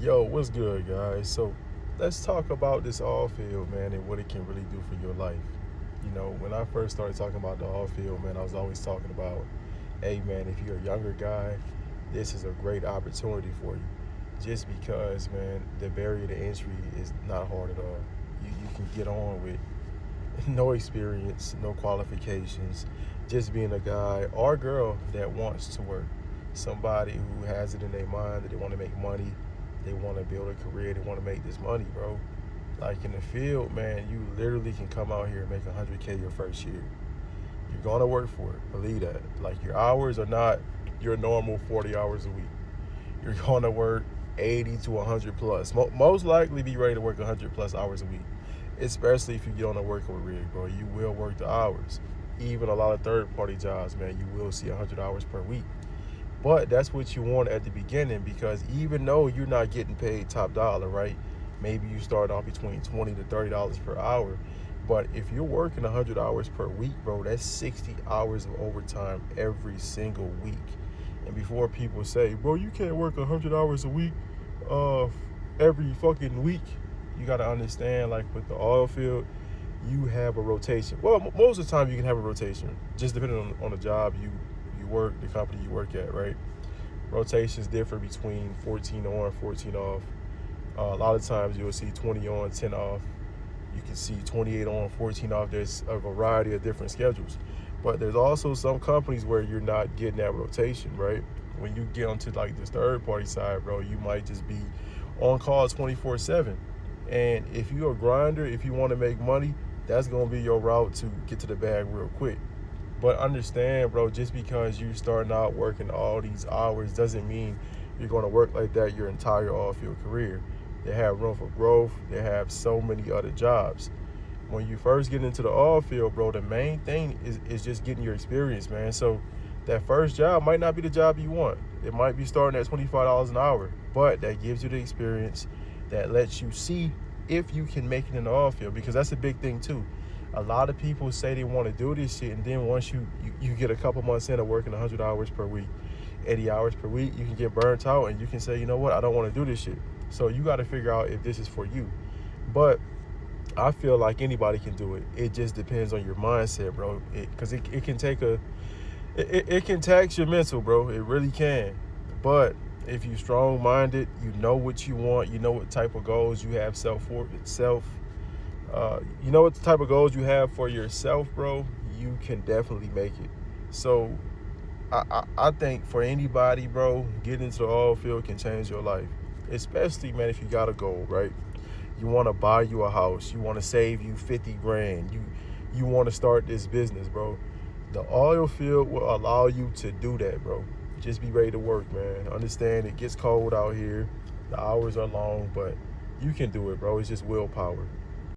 Yo, what's good, guys? So, let's talk about this oil field, man, and what it can really do for your life. When I first started talking about the oil field, man, I was always talking about, hey, man, if you're a younger guy, this is a great opportunity for you. Just because, man, the barrier to entry is not hard at all. You can get on with no experience, no qualifications, just being a guy or girl that wants to work. Somebody who has it in their mind that they want to make money, they want to build a career, they want to make this money, bro. Like in the field, man, you literally can come out here and make 100K your first year. You're gonna work for it, believe that. Like your hours are not your normal 40 hours a week. You're gonna work 80 to 100 plus. Most likely be ready to work 100 plus hours a week, especially if you get on a working rig, bro. You will work the hours. Even a lot of third party jobs, man, you will see 100 hours per week. But that's what you want at the beginning, because even though you're not getting paid top dollar, right? Maybe you start off between $20 to $30 per hour. But if you're working 100 hours per week, bro, that's 60 hours of overtime every single week. And before people say, bro, you can't work 100 hours a week every fucking week, you got to understand, like with the oil field, you have a rotation. Well, most of the time you can have a rotation, just depending on the job you work, the company you work at, right? Rotations differ between 14 on, 14 off. A lot of times you'll see 20 on, 10 off. You can see 28 on, 14 off. There's a variety of different schedules. But there's also some companies where you're not getting that rotation, right? When you get onto like this third party side, bro, you might just be on call 24/7. And if you're a grinder, if you want to make money, that's going to be your route to get to the bag real quick. But understand, bro, just because you're starting out working all these hours doesn't mean you're going to work like that your entire off-field career. They have room for growth. They have so many other jobs. When you first get into the oil field, bro, the main thing is just getting your experience, man. So that first job might not be the job you want. It might be starting at $25 an hour, but that gives you the experience that lets you see if you can make it in the oil field, because that's a big thing too. A lot of people say they want to do this shit, and then once you get a couple months in of working 100 hours per week, 80 hours per week, you can get burnt out and you can say, you know what, I don't want to do this shit. So you got to figure out if this is for you. But I feel like anybody can do it. It just depends on your mindset, bro. Because it can take it can tax your mental, bro. It really can. But if you're strong-minded, you know what you want, you know what type of goals you have you know what the type of goals you have for yourself, bro, you can definitely make it. So I think for anybody, bro, getting into the oil field can change your life. Especially, man, if you got a goal, right? You want to buy you a house. You want to save you 50 grand. You want to start this business, bro. The oil field will allow you to do that, bro. Just be ready to work, man. Understand it gets cold out here. The hours are long, but you can do it, bro. It's just willpower.